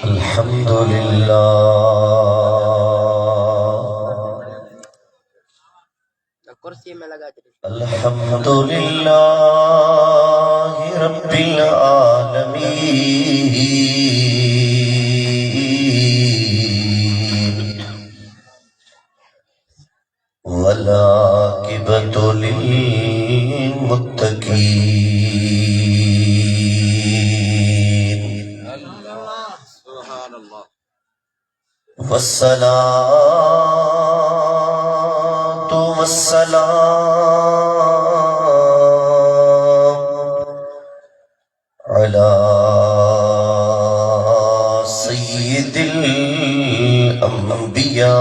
अल्हम्दुलिल्लाह कुर्सी में लगा दे। अल्हम्दुलिल्लाहि रब्बिल आलमीन वल आकिबतु लिल मुत्तकीन वस्सलातु वस्सलाम अला सय्यिदिल अंबिया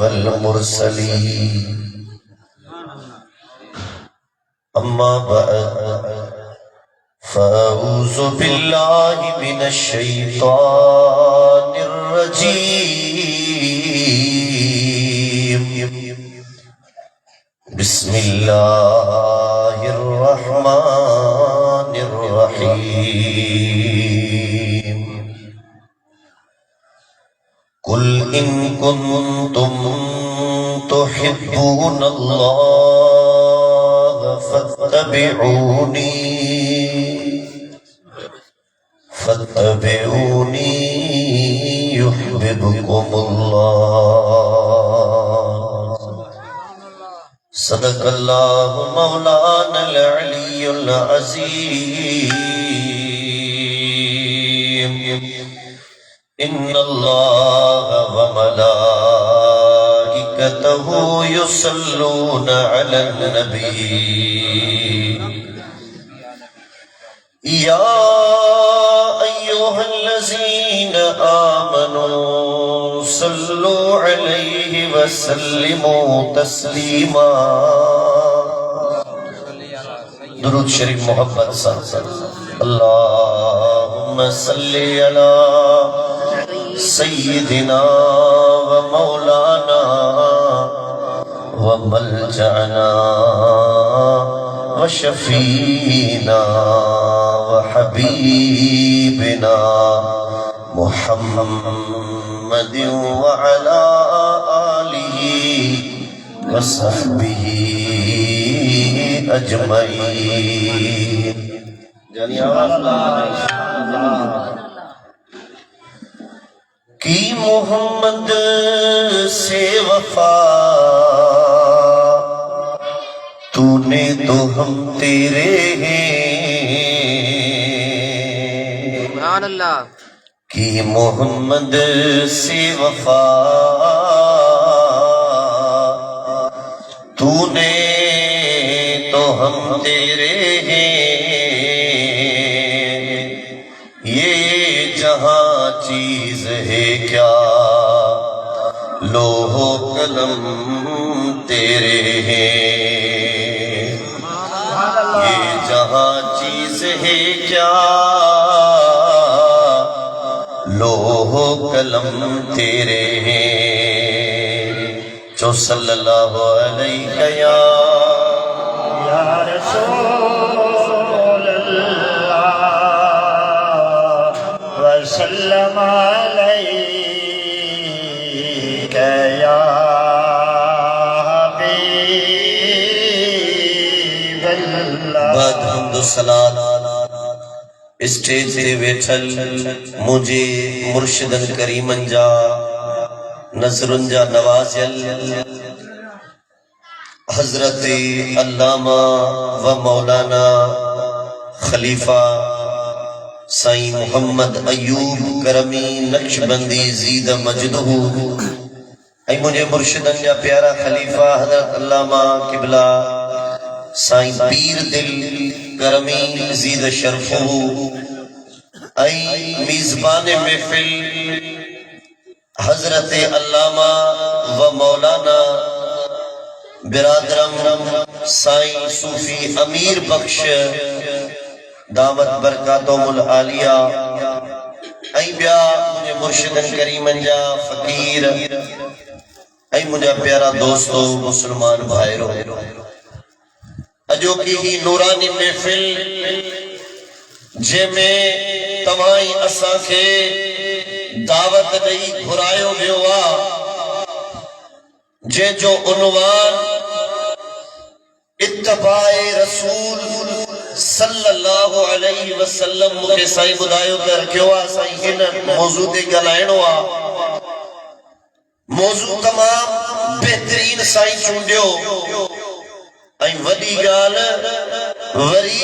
वल मुरसलीन अम्मा बअद फ़अऊज़ु बिल्लाहि मिनश शैतानिर रजीम बिस्मिल्लाहिर रहमानिर रहीम कुल इन कुंतुम तुहिब्बूनल्लाह फत्तबिऊनी युहिब्बुकुमुल्लाह सदक़ल्लाहु मौलानल अलियुल अज़ीम इन्नल्लाह व मलाइकतहु युसल्लूना अलन नबी या अय्युहल्लज़ीना आमनू सल्लू अलैहि व सल्लिमू तस्लीमा दुरूद शरीफ मोहब्बत सल्लल्लाहु अल्लाहुम्मा सल्ली अला सय्यिदिना व मौलाना व मलजअना व शफीना व हबीबिना मुहम्मदिन व अला आलिहि व सहबिहि अजमईन। की मोहम्मद से वफा तूने तो हम तेरे हैं। सुभान अल्लाह। की मोहम्मद से वफा तूने तो हम तेरे हैं। ये जहां चीज है क्या लोहो कलम तेरे हैं। ये जहां चीज है क्या लोहो कलम तेरे हैं। जो सल्लल्लाहु अलैहि या रसूल अल्लाह वसल्लम अलैका या हबीब अल्लाह। बाद हम्दो सलात स्टेज से वेठल मुझे मुर्शिदन करीमन जा नजरुन जा नवाज़ियल हजरत अल्लामा व मौलाना खलीफा साईं मोहम्मद अयूब करमी नक्शबंदी ज़ीद मजदहू ऐं मुझे मुर्शिदन जा प्यारा खलीफा हजरत अल्लामा किबला साईं पीर दिल करमी ज़ीद शरफहू ऐं मीज़बान महफिल हजरत अल्लामा व मौलाना बिरादरम साईं सूफी अमीर बख्श दावत बरकातुल आलिया ऐं ॿिया मुंहिंजे मुर्शिदन करीमन जा फ़कीर ऐं मुंहिंजा प्यारा दोस्तो मुस्लमान भाइरो अॼोकी ही नूरानी महफिल जंहिंमें तव्हां असांखे दावत ॾेई घुरायो वियो आहे, जंहिंजो उनवान इत्तिबाए रसूल सल्लल्लाहु अलैहि वसल्लम मूंखे साईं ॿुधायो त रखियो आहे। साईं हिन मौज़ू ते ॻाल्हाइणो आहे। मौज़ू तमामु बहितरीन साईं चूंडियो ऐं वॾी ॻाल्हि वरी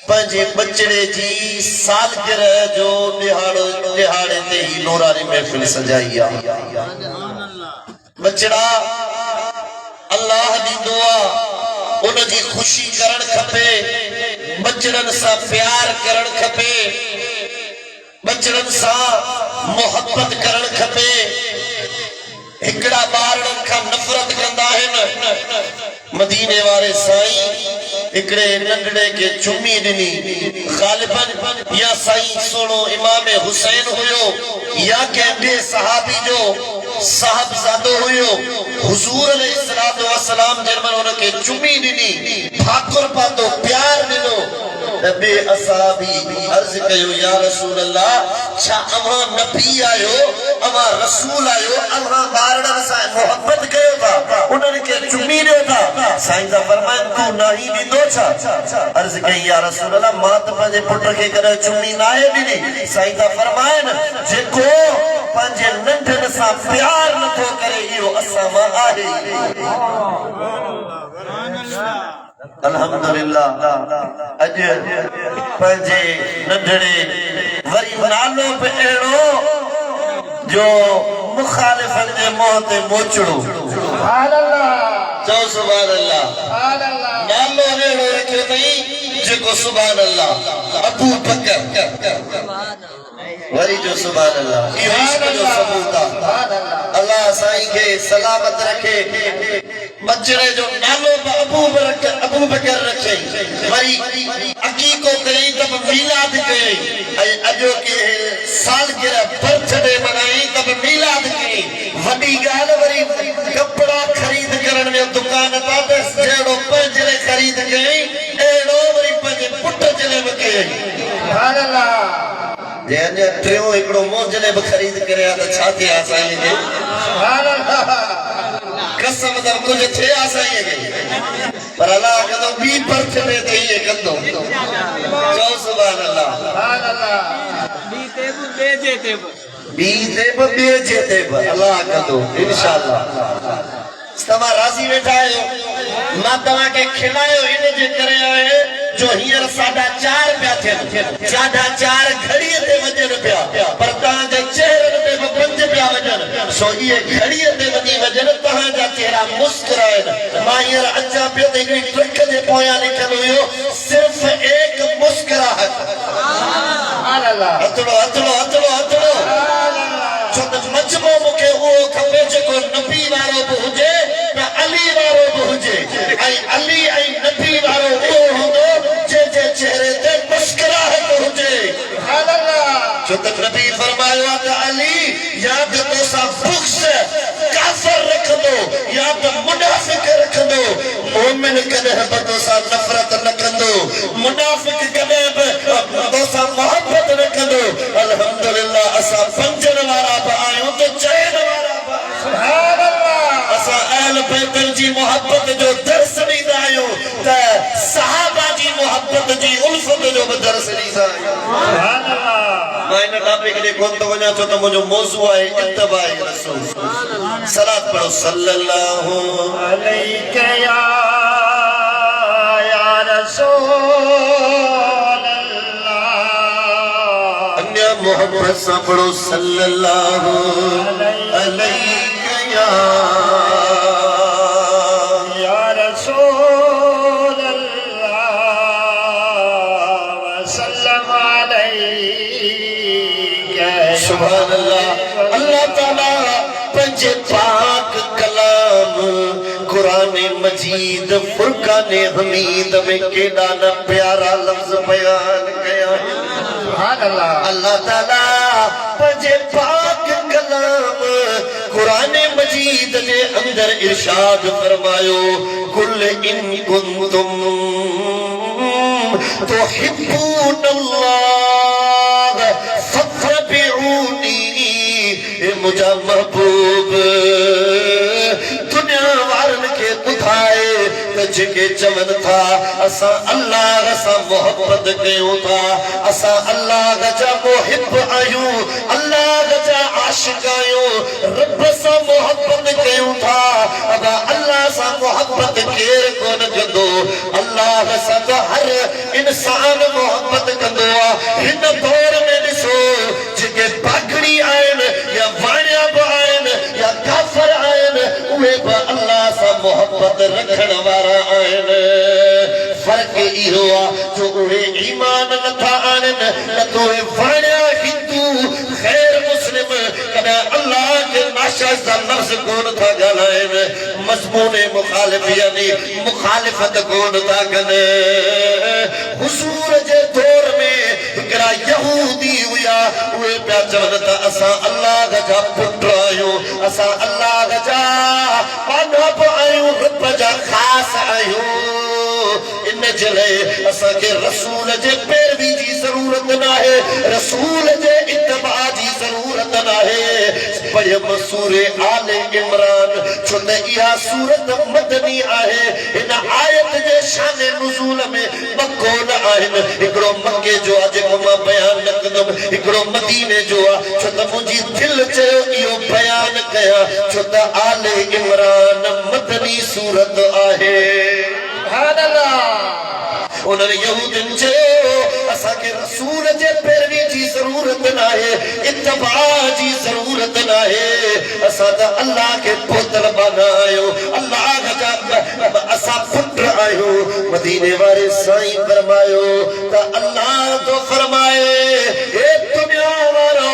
पंहिंजे बचड़े जी सालगिरह जो ॾिहाड़े ते ही नूरानी महफ़िल सजाई आहे। बचड़ा अल्लाह ॾींदो आहे, उन जी ख़ुशी करण खपे, बचड़नि सां प्यार करण खपे, बचड़नि सां मोहब्बत करण खपे। हिकड़ा ॿारनि खां नफ़रत कंदा आहिनि। मदीने वारे साईं हिकड़े नंढड़े के चुमी ॾिनी, ग़ालिबन या साईं सोनो इमाम हुसैन हुयो या कंहिं ॿिए सहाबी जो साहबज़ादो हुयो। हुज़ूर अलैहिस्सलातु वस्सलाम जॾहिं उनखे चुमी ॾिनी, ठाकुर पातो प्यार ॾिनो, त ॿिए असहाबी अर्ज़ कयो, या रसूल अल्लाह, छा अव्हां नबी आहियो, अव्हां रसूल आहियो, अव्हां ॿारनि सां मोहब्बत कयो था, उन्हनि खे चुमी ॾियो था? साईं सां फरमाइनि, तूं न ई ॾींदो छा? अर्ज़ कई, या रसूल अल्लाह, मां त पंहिंजे पुट खे कॾहिं चुमी नाहे ॾिनी। साईं सां फरमाइनि, जेको पंहिंजे नंढनि सां प्यार नथो करे, इहो असां मां आहे। अल्हम्दुलिल्लाह, अॼु पंहिंजे नंढड़े वरी नालो बि अहिड़ो जो मुखालिफ़नि जे मुंहं ते मोचड़ो। चओ सुभान अल्लाह। नालो अहिड़ो रखियो अथई जेको सुभान अल्लाह, अबू बकर, वरी जो सुभान अल्लाह, इहो इश्क जो सबूत आहे। अल्लाह साईं खे सलामत रखे। बचड़े जो नालो अबू बकर रखे, वरी अकीको कई तब मीलाद कई, ऐं अॼो के सालगिरह बर्थडे मनाई तब मीलाद कई। वॾी ॻाल्हि वरी कपड़ा ख़रीद करण में दुकान तां त जहिड़ो पंहिंजे लाइ ख़रीद कई, अहिड़ो वरी पंहिंजे पुट जे लाइ बि कई। सुभान अल्लाह। जे अञा टियों हिकिड़ो मुंहिंजे लाइ बि ख़रीद करे आ त छा थिए साईं खे? सुभान अल्लाह। कसम त कुझु थिए साईं खे, पर अल्लाह कंदो ॿी बर्थडे ते इहे कंदो। चओ सुभान अल्लाह। सुभान अल्लाह। ॿी ते बि ॿिए जे ते बि अल्लाह कंदो इंशाअल्लाह। तव्हां राज़ी वेठा आहियो? मां तव्हांखे खिलायो इन जे करे आहे जो हींअर 4:30 पिया थियनि, 4:30 घड़ीअ ते वॼनि पिया, पर तव्हांजे चेहरनि ते बि 5 पिया वॼनि। सो इहे घड़ीअ ते वञी वॼनि, तव्हांजा चेहरा मुस्कुराइनि। मां हींअर अचां पियो त हिकिड़ी ट्रक जे पोयां लिखियलु हुयो, सिर्फ़ एक मुस्कुराहट। हथड़ो हथड़ो हथड़ो हथड़ो। छो त मजमो मूंखे उहो खपे जेको नबी वारो बि हुजे ऐं अली वारो बि हुजे, ऐं अली ऐं नबी वारो उहो हूंदो जंहिंजे चेहरे ते मुस्कुराहट हुजे। छो त नबी फरमायो आहे त अली या त तोसां बुग़्ज़ काफ़िर रखंदो या त मुनाफ़िक रखंदो। मोमिन कॾहिं बि तोसां नफ़रत न कंदो, मुनाफ़िक कॾहिं बि तोसां मोहब्बत न कंदो। अल्हम्दुलिल्लाह, असां पंजनि वारा बि आहियूं त चइनि वारा बि। सुभान अल्लाह। असां अहल बैत जी मोहब्बत जो दर्स ॾींदा आहियूं त सहाबा जी मोहब्बत जी उल्फत जो बि दर्स ॾींदा आहियूं। सुभान अल्लाह। मां इन टॉपिक ॾे कोन थो वञा, छो त मुंहिंजो मौज़ू आहे इत्तिबाए रसूल। सलात पढ़ो सल्लल्लाहु अलैहि या रसूल अल्लाह। अन्य मोहब्बत सां पढ़ो सल्लल्लाहु अलैहि या रसूल अल्लाह वसल्लम अलैहि। सुभान अल्लाह। अल्लाह ताला पंहिंजे पाक कलाम कुरान मजीद फुरकान हमीद में केॾा न प्यारा लफ्ज़ बयान कया। सुभान अल्लाह। अल्लाह ताला पंहिंजे पाक कलाम कुरान मजीद जे अंदर इरशाद फरमायो, कुल इन कुंतुम تحبون الله فاتبعوني मुझा महबूब दुनिया वारन के ॿुधाए त जेके चवनि था असां अल्लाह सां मोहब्बत कयूं था असां अल्लाह जा मुहिब आहियूं अल्लाह जा आशिक आहियूं रब सां मोहब्बत कयूं था अदा अल्लाह सां मोहब्बत केर कोन कंदो अल्लाह सां त हर इंसान मोहब्बत कंदो आहे हिन दौर में ॾिसो जेके पागड़ी आहिनि या वाणिया बि आहिनि या काफ़िर आहिनि उहे बि अल्लाह सां मोहब्बत रखण वारा आहिनि फ़र्क़ इहो आहे जो उहे ईमान नथा आणनि न त उहे वाणिया हिंदू ख़ैर मुस्लिम कॾहिं अल्लाह जे नाशाज़ जा लफ़्ज़ कोन था ॻाल्हाइनि मज़मून मुख़ालिफ़ यानी मुख़ालिफ़त कोन था कनि हुज़ूर जे दौर में हिकिड़ा यहूदी हुया उहे पिया चवनि त असां अल्लाह जा पुट आहियूं असां अल्लाह जा पानब आहियूं रब जा ख़ास आहियूं इन जे लाइ असांखे रसूल जे पैरवी जी ज़रूरत नाहे रसूल जे इत्तिबा जी ज़रूरत नाहे पढ़ियम सूरे आले इमरान छो त इहा सूरत मदनी आहे हिन आयत जे शान नुज़ूल में ॿ कौल आहिनि हिकिड़ो मके जो आहे जेको मां बयान न कंदुमि हिकिड़ो मदीने जो आहे छो त मुंहिंजी दिलि चयो इहो बयान कयां छो त आले इमरान मदनी सूरत आहे उन्हनि यहूदियुनि चयो असांखे रसूल जे पैरवी जी ज़रूरत नाहे इत्तिबा जी ज़रूरत नाहे असां त अल्लाह खे पोतल बाना आहियूं अल्लाह जा असां पुट आहियूं मदीने वारे साईं फरमायो त अल्लाह तो फरमाए हे दुनिया वारो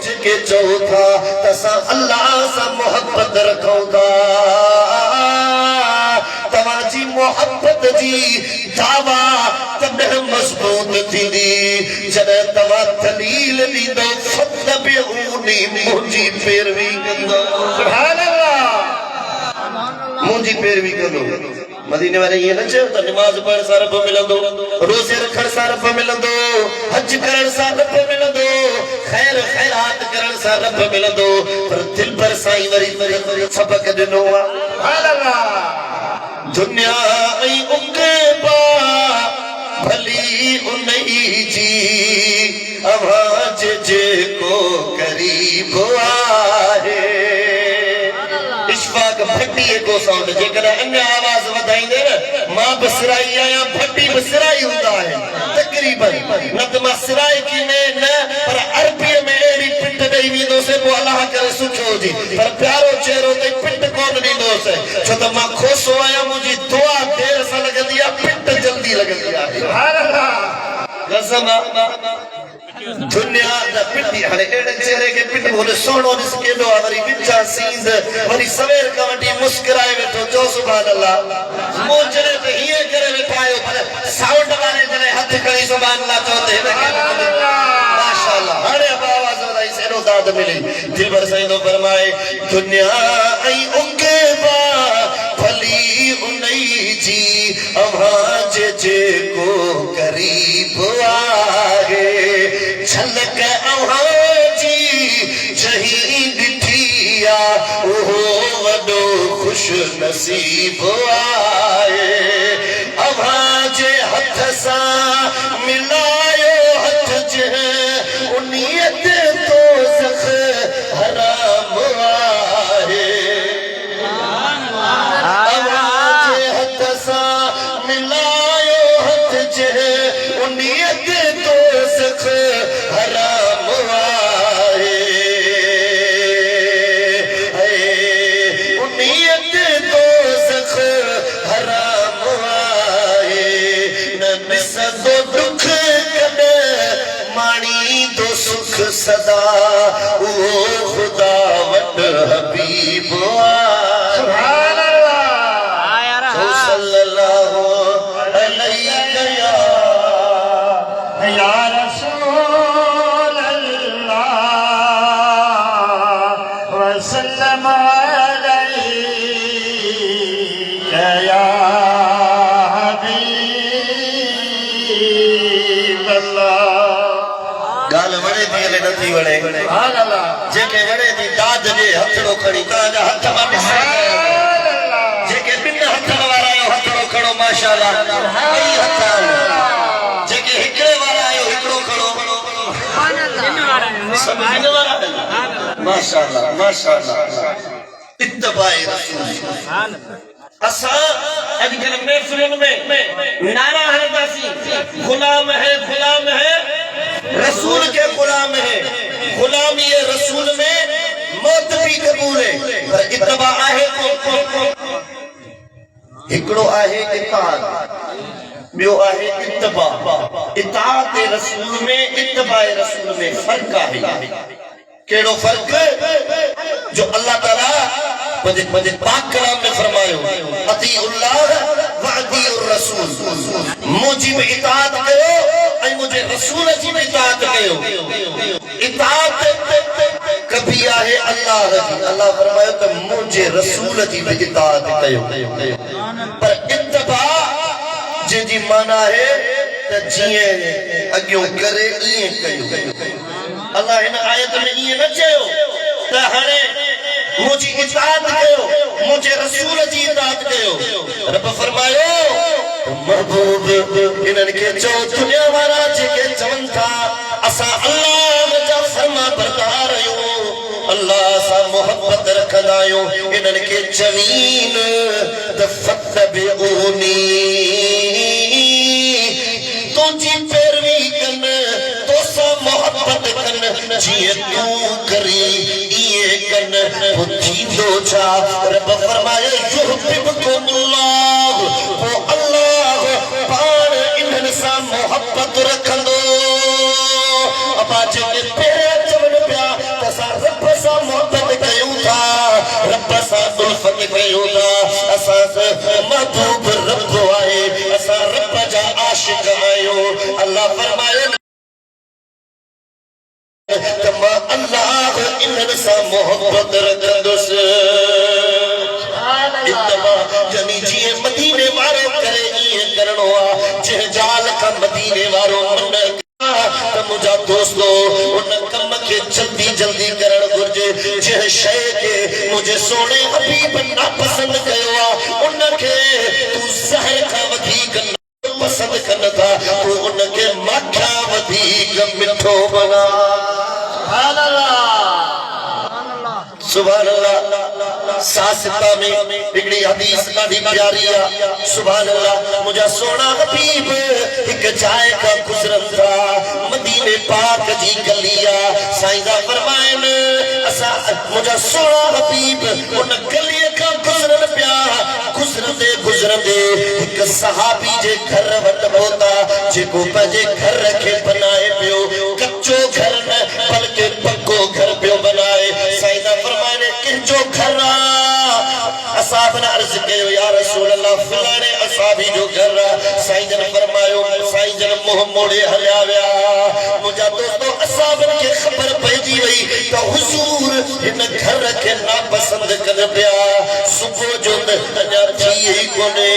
जेके चओ था त असां अल्लाह सां मोहब्बत रखूं था तव्हांजी मोहब्बत जी दावा तॾहिं मज़बूत थींदी जॾहिं तव्हां दलील ॾींदो फत्तबिऊनी मुंहिंजी पैरवी कंदो सुभान अल्लाह मुंहिंजी पैरवी कंदो मदीने वारे ये न चयो त नमाज़ पढ़ण सां रब मिलंदो रोज़े रखण सां रब मिलंदो हज करण सां रब मिलंदो खैर खैरात करण सां रब मिलंदो पर दिल पर साईं वरी सबक ॾिनो आहे सुभान अल्लाह दुनिया ऐं उक़बा भली उन्ही जी आवाज़ जेको क़रीब आहे इशफाक भट्टी को साउंड जेकॾहिं अञा आवाज़ वधाईंदे न मां बि सिराई आहियां भट्टी बि सिराई हूंदा आहिनि तक़रीबन न त मां सिराई की न पर अरबीअ में अहिड़ी पिट ॾेई वेंदोसि पोइ अलाह करे सुठो हुजे पर प्यारो चहिरो ते पिट कोन ॾींदोसि छो त मां खोसो आहियां मुंहिंजी दुआ देर सां लॻंदी आहे पिट जल्दी लॻंदी आहे कसम दुनिया दा पिटी हाणे अहिड़े चेहरे खे पिट बोले सोनो ॾिस केॾो आहे वरी विचा सींद वरी सवेर खां वठी मुस्कुराए वेठो चओ सुभान अल्लाह मूं जॾहिं त हीअं करे वेठा आहियो पर साउंड वारे जॾहिं हथ खणी सुभान अल्लाह चओ त हिनखे माशाअल्लाह हाणे आवाज़ वधाई एॾो दाद मिली दिल भर साईं थो फरमाए दुनिया ऐं उक़बा भली उन्ही जी आवाज़ जेको क़रीब आहे झलक अव्हांजी जही ॾिठी आहे उहो वॾो ख़ुशि नसीब आहे अव्हां जे हथ सां मिलायो हथ जे उन्हीअ ते दोज़ख हराम आहे अव्हां जे हथ सां मिलायो हथ जे उन्हीअ ते दोज़ख हराम आहे उन्हीअ ते दोज़ख हराम आहे न ॾिसंदो दुख कॾहिं माणींदो सुख सदा उहो ख़ुदा वटि हबीब आहे सुभान अल्लाह सल्लल्लाहु अलैहि या रसूल अल्लाह वसल्लम अलैका या हबीब थी वणे जेके वणे थी दाद जे हथड़ो खणी तव्हांजा हथ मां ॾिसां जेके ॿिनि हथनि वारा आहियो हथड़ो खणो माशाअल्लाह ॿई हथ जेके हिकिड़े वारा आहियो हिकिड़ो खणो सभु हिन वारा माशाअल्लाह माशाअल्लाह इत्तबाए रसूल असां अॼुकल्ह महफ़िलुनि में नारा हणंदासीं गुलाम है रसूल के गुलाम है गुलामी रसूल में मौत भी कबूल है पर इत्तबा आहे हिकिड़ो आहे इताअत ॿियो आहे इत्तबा इताअत रसूल में इत्तबा रसूल में फर्क आहे केड़ो फर्क जो अल्लाह ताला पंहिंजे पाक कलाम में फरमायो अतीउल्लाह व अतीउर रसूल मुंहिंजी बि इताअत कयो ऐं मुंहिंजे रसूल जी बि इताअत कयो इताअत कभी आहे अल्लाह जी अल्लाह फरमायो त मुंहिंजे रसूल जी बि इताअत कयो पर इत्तबा जी माना है त जीअं अॻियों करे ईअं कयो अल्लाह हिन आयत में ईअं न चयो त हाणे मुंहिंजी इताअत कयो मुंहिंजे रसूल जी इताअत कयो रब फरमायो महबूब इन्हनि खे चओ दुनिया वारा जेके चवनि था असां अल्लाह जा फर्मा बरदार आहियूं अल्लाह सां मोहब्बत रखंदा आहियूं इन्हनि खे चवीन त फतबिऊनी तुंहिंजी पैरवी कन तोसां मोहब्बत कन जीअं तूं करी इएं कन पोइ थींदो छा रब फरमाए युहिब्बुकुमुल्लाह पोइ अल्लाह पाण इन्हनि सां मोहब्बत रखंदो अबा जेके पहिरियां चवनि पिया त असां रब सां मोहब्बत कयूं था रब सां उल्फत कयूं था असां महबूब रब आहे असां रब जा आशिक आहियूं अल्लाह फरमाए त मां अल्लाह इन्हनि सां मोहब्बत रखंदुसि इत्तबा यानी जीअं मदीने वारो करे ईअं करणो आहे जंहिं जाल खां मदीने वारो मन त मुंहिंजा दोस्तो उन कम खे जल्दी जल्दी करणु घुर्जे जंहिं शइ खे मुंहिंजे सोणे हबीब नापसंद कयो आहे उन खे तूं ज़हर खां वधीक पसंद कन था तूं उन खे माखा वधीक मिठो बना सुभान अल्लाह सासिता में हिकड़ी हदीस ॾाढी प्यारी आहे सुभान अल्लाह मुंहिंजा सोना हबीब हिकु जाइ खां गुज़रनि था मदीने पाक जी गली आहे साईं दा फरमाइनि असां मुंहिंजा सोना हबीब उन गलीअ खां गुज़रनि पिया गुज़रंदे हिकु सहाबी जे घर वटि पहुता जेको पंहिंजे घर खे बनाए पियो कच्चो घर न बल्कि पक्को घर पियो बनाए साईं दा फरमाइनि कंहिंजो घर असाब ने अर्ज कयो या रसूल अल्लाह फलाणे असाबी जो घर साईं जन फरमायो साईं जन मुंह मोड़े हलिया विया मुंहिंजा दोस्तो असाबनि खे ख़बर पइजी वई त हुजूर हिन घर खे नापसंद कनि पिया सुबुह जो अञा थी ई कोन्हे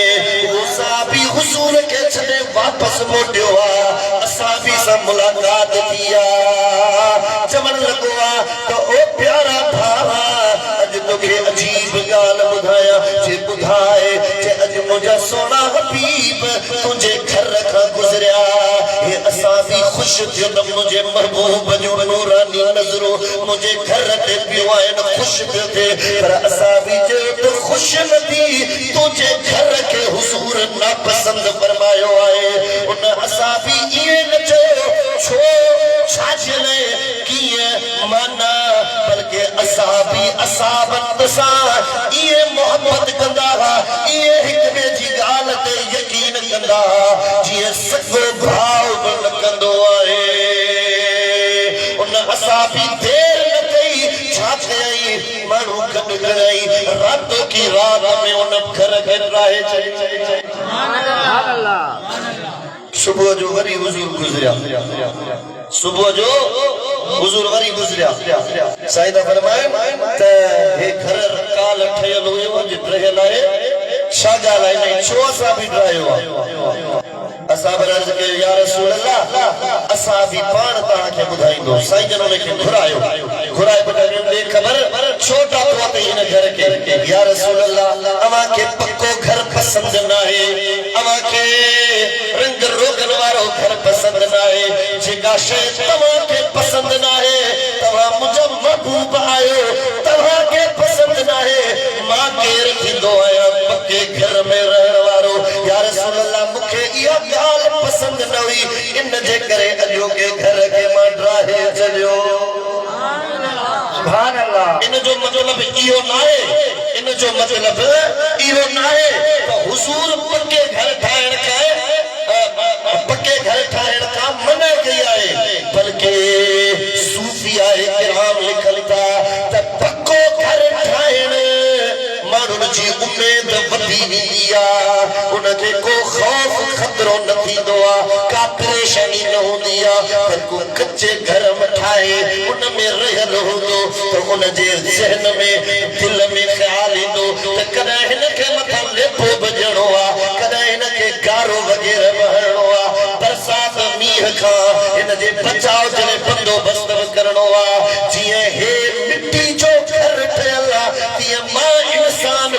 उहो साहबी हुजूर खे छॾे वापसि मोटियो आहे असाबी सां मुलाक़ात थी आहे चवण लॻो आहे त ओ प्यारा भाउ अॼु तोखे अजीब ॻाल्हि ॿुधायां जे ॿुधाए जे अॼु मुंहिंजा सोना हबीब तुंहिंजे घर खां गुज़रिया हे असां बि ख़ुशि थियो त मुंहिंजे महबूब जूं नूरानी नज़रूं मुंहिंजे घर ते पियो आहिनि ख़ुशि पियो थिए पर असां बि चयो त ख़ुशि न थी तुंहिंजे घर खे हुज़ूर नापसंद फरमायो आहे उन असां बि ईअं न चयो छो छाजे लाइ कीअं माना बल्कि असां बि असाबत सां ईअं मोहब्बत कंदा हुआ ईअं हिक ॿिए जी ॻाल्हि ते यकीन कंदा जीअं सॻो भाउ बि कंदो आहे उन असां बि देर न कई छा कयई माण्हू गॾु कयई राति की रात में उन घर खे ठाहे चई सुबुह जो वरी हुजूर गुज़रिया सुबुह जो हुजूर वरी गुज़रिया साईं दा फरमाए त हे घर काल ठहियल हुयो अॼु ठहियल आहे छा ॻाल्हि आहे छो असां बि ठाहियो आहे असाब अर्ज के या रसूल अल्लाह असा भी पाण ता के बुधाइंदो साईं जनो ने घुराए बटा दे खबर छोटा तो ते इन घर के या रसूल अल्लाह अमा के पक्को घर पसंद ना है अमा के रंग रोगन वारो घर पसंद ना है जेका शय तवा के पसंद ना है तवा मुझे महबूब आयो तवा के पसंद ना है मां के रखिंदो आया पक्के घर में रहण वारो या रसूल अल्लाह मुखे या गाल पसंद न हुई इन जे करे अजो के घर के मां ड्राहे चलियो सुभान अल्लाह इन जो मतलब इयो ना है इन जो मतलब इयो ना है तो हुजूर पक्के घर ठाण का मना किया है बल्कि सूफिया किराम लिखलता त पक्को घर ठाण मानुन जी उम्मीद वधी विया उनके को खौफ खतरो न थींदो आ का परेशानी न होंदी आ पर को कच्चे घर में ठाए उन में रहल होंदो तो उन जे ज़हन में दिल में ख्याल इंदो त कदा हिन के मथा लेपो बजणो आ कदा हिन के गारो वगैरह बहणो आ बरसात मींह का इन जे बचाव जे बंदोबस्त करणो आ जिए हे मिट्टी जो घर ठहला तिए मां इंसान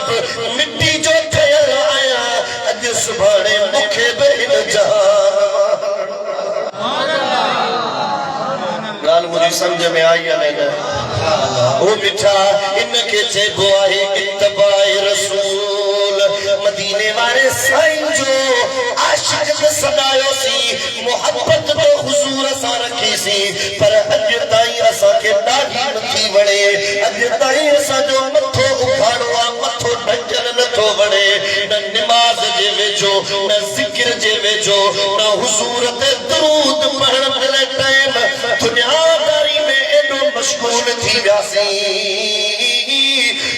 मिट्टी जो ठहल आया अज सुभाणे मुखे बे इन जहान गाल मुझे समझ में आई है ना ओ मिठा इनके चेबो आहे इत्तबाए रसूल मदीने वाले साईं जो आशिक सदायो सी मोहब्बत तो हुजूर सा रखी सी पर अज ताई असा के दाढ़ी नथी वणे अज ताई असा जो मथो उखाड़वा मथो ढंजन नथो वणे न नमाज जे वेझो न जिक्र जे वेझो न हुजूर ते दरूद पढ़ण मिले टाइम दुनियादारी में एडो मशगूल थी व्यासी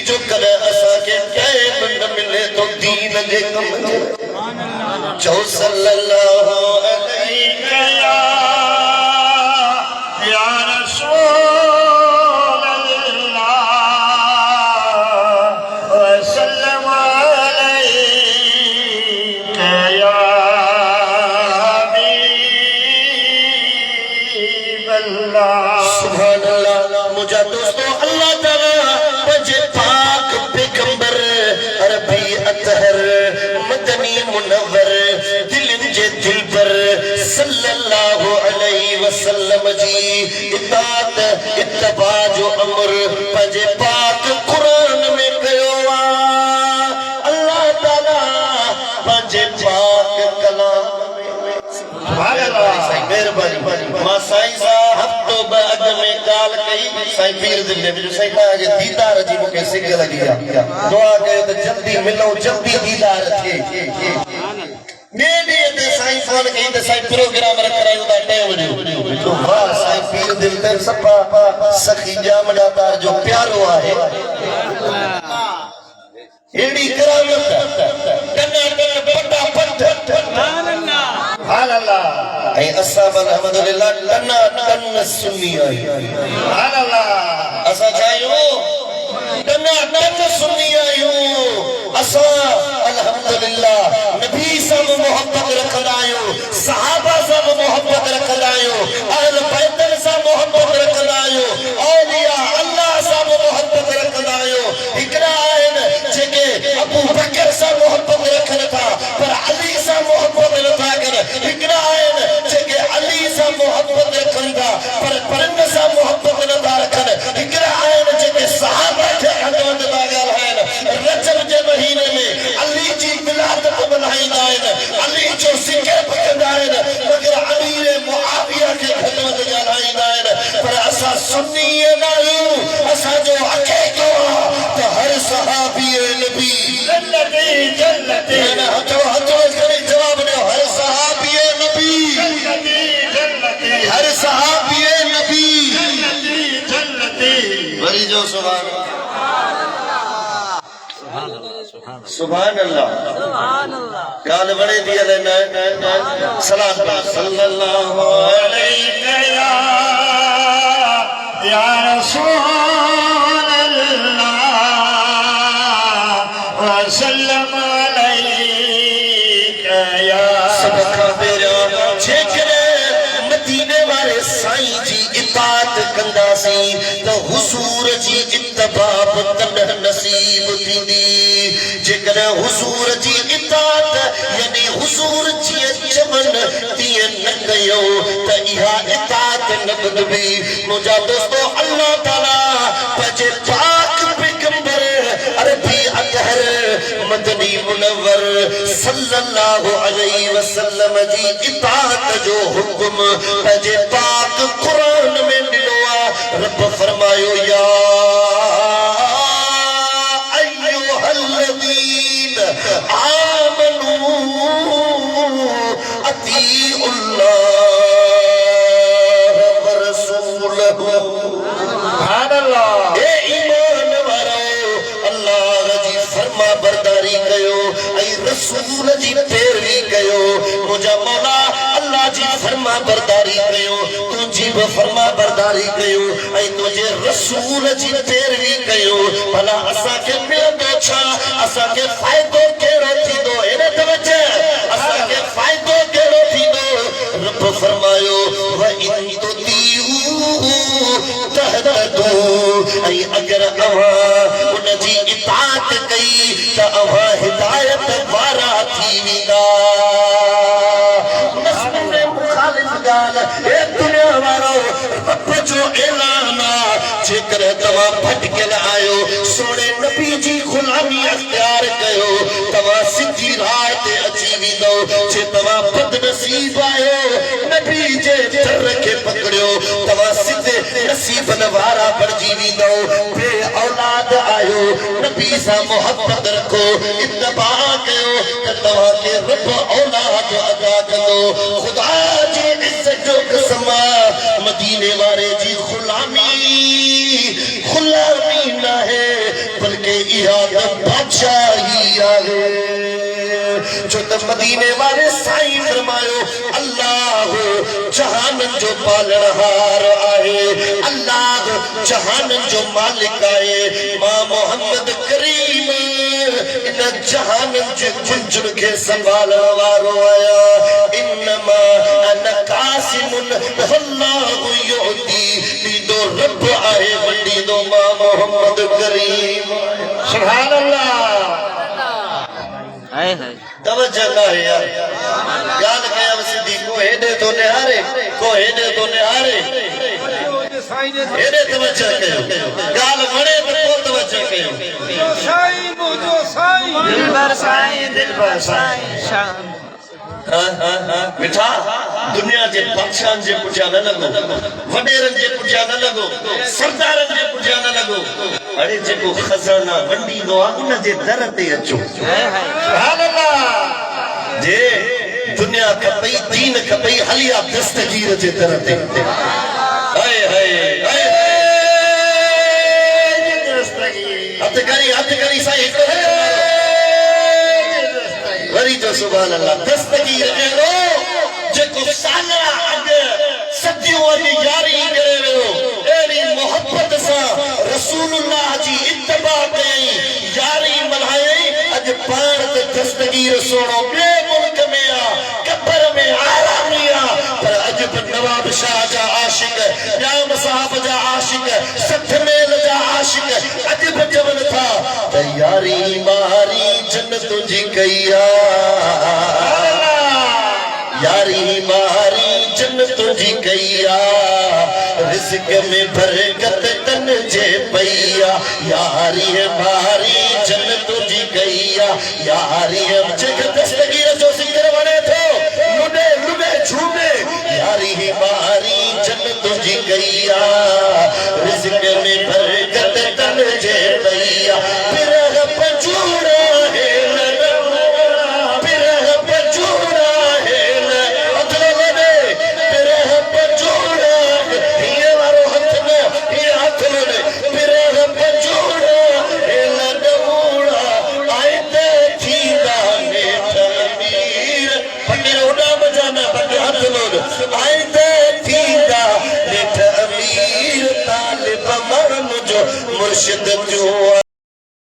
जो कदे असा के टाइम न मिले तो दीन जे कम जो सल्लल्लाहु अलैहि या रसूल अल्लाह वसल्लम अलैहि या हबीब अल्लाह सुभान अल्लाह मुझे दोस्तों अल्लाह ताला बजे पाक पैगंबर अरबी अतहर मदनी मुनव्वर दिल जे दिल पर सल्लल्लाहु अलैहि वसल्लम जी इताअत इत्तबा जो अमर बजे पाक कुरान में कयो आ अल्लाह ताला बजे पाक कलाम में सुभान अल्लाह मेहरबानी मां साईं साहब हफ्तो बाद में काल कई साईं पीर दिल ने साईं का जे दीदार जी मुके सिग लगी दुआ कयो त जल्दी मिलो जल्दी दीदार थे मेरे दे साईं फोन कई त साईं प्रोग्राम रख रहा उदा टाइम जो वाह साईं पीर दिल ते सपा सखी जामड़ा तार जो प्यारो आहे एड़ी करामत कन्ना पटा पट सुभान अल्लाह ऐ असहाब अल्हम्दुलिल्लाह टन्ना टन सुन्नी आई सुभान अल्लाह असा जायो टन्ना टन सुन्नी आयो असा अल्हम्दुलिल्लाह नबी सब मोहब्बत रखदायो सहाबा सब मोहब्बत रखदायो अहल बैत सब मोहब्बत रखदायो औलिया अल्लाह सब मोहब्बत रखदायो इकरा आइन जेके अबू बकर सब मोहब्बत रखन था पर अली सब मोहब्बत नथा कर इकरा आइन जेके अली सब मोहब्बत रखन था पर परन सब मोहब्बत नथा रखन इकरा आइन जेके सहाबा के खदमत बागल है रजब के महीने में अली जी विलादत बनाईंदा आइन अली जो जिक्र पकंदा आइन मगर अली ने मुआविया के खदमत गालाईंदा आइन पर असा सुन्नी नायो असा जो अकेलो तो हर सहाबी नबी जन्नती जन्नती हथो हथो करे जवाब दो हर सहाबी नबी जन्नती जन्नती हर सहाबी नबी जन्नती जन्नती वरी जो सुभान सुभान अल्लाह सुभान अल्लाह काल बड़े दिया लेना सलात सल्लल्लाहु अलैहि या रसूल अल्लाह वसल्लम अलैहि या सबका न नसीब थींदी जेकर हुजूर जी इताअत यानी हुजूर जी चवण तीअं न कयो त इहा इताअत न ॿुधबी मुंहिंजा दोस्तो अल्लाह ताला पंहिंजे पाक पैगंबर अरबी अतहर मदनी मुनव्वर सल्लल्लाहु अलैहि वसल्लम जी इताअत जो हुक्म पंहिंजे पाक कुरान में ॾिनो आहे रब फरमायो या अय्युहल्लज़ीन आमनू अतीउल्लाह व रसूलहु सुभानअल्लाह ए ईमान वारो अल्लाह जी फरमा बरदारी कयो ऐं रसूल जी पैरवी कयो मुंहिंजा मौला अल्लाह जी फरमा बरदारी कयो तुंहिंजी बि फरमा बरदारी कयो ऐं तुंहिंजे रसूल जी पैरवी कयो भला असांखे मिलंदो छा असांखे फ़ाइदो कहिड़ो थींदो हेॾे तवजो असांखे फ़ाइदो कहिड़ो थींदो रब फरमायो व इन तुतीउ तहतदू ऐं अगर अव्हां उन जी इताअत कई त अव्हां हिदायत वारा थी वेंदा दुनिया वारो रब जो ऐलान जेकर तव्हां भटकियल आहियो सोने नबी जी गुलामी अख्तियार कयो तव्हां सिधी राह ते अची वेंदो जे तव्हां बदनसीब आहियो नबी जे दर खे पकड़ियो तव्हां सिधे नसीबन वारा बणिजी वेंदो बे औलाद आहियो नबी सां मोहब्बत रखो इत्तबा कयो त तव्हांखे रब औलाद अदा कंदो खुदा जी इज्जत जो कसम मदीने वारे जी गुलामी न है बल्कि इहा बादशाही आहे जो त मदीने वारे साईं फरमायो अल्लाह जहानन जो पालनहार आहे अल्लाह जहानन जो मालिक आहे मां मोहम्मद करीम इन जहानन जे गुंजन खे संभालण वारो आया इन्नमा अना कासिमुन वल्लाहु युती दीदो रब आहे वडी दो मां मोहम्मद करीम सुभान अल्लाह हाय हाय तवज्जो ना यार गाल कया सिद्धी को हेडे तो निहारे को हेडे तो निहारे हेडे तवज्जो कयो गाल वणे तो को तवज्जो कयो साईं मुझो साईं दिलबर साईं शान मिठा दुनिया जे बादशाहन जे पुठियां न लगो वडेरन जे पुठियां न लगो सरदारन जे पुठियां न लगो अरे जेको खजाना वंडींदो आ उन जे दर ते अचो सुभान अल्लाह जे दुनिया खपई दीन खपई हलिया दस्तगीर जे दर ते हाय हाय हाय हथ करी साईं वरी जो सुभान अल्लाह दस्तगीर एड़ो जेको सालरा अगे सदियों अगे यारी करे वियो एड़ी मोहब्बत सा रसूलुल्लाह जी इत्तबा कई यारी मल्हाई अज पाण ते दस्तगीर सोणो बे मुल्क में आ कब्र में आरामिया पर अज नवाब शाह जा आशिक याम साहब जा आशिक सठ मेल जा आशिक अज बचवन था तैयारी मारी जन्नत जी कईया यारी मारी जन्नत जी कईया रिज़्क़ में बरकत तन जे पईया यारी मारी जन्नत जी कईया यारी जग दस्तगीर जो जिक्र वणे थो लुडे लुडे झूमे यारी मारी जन्नत जी कईया रिज़्क़ में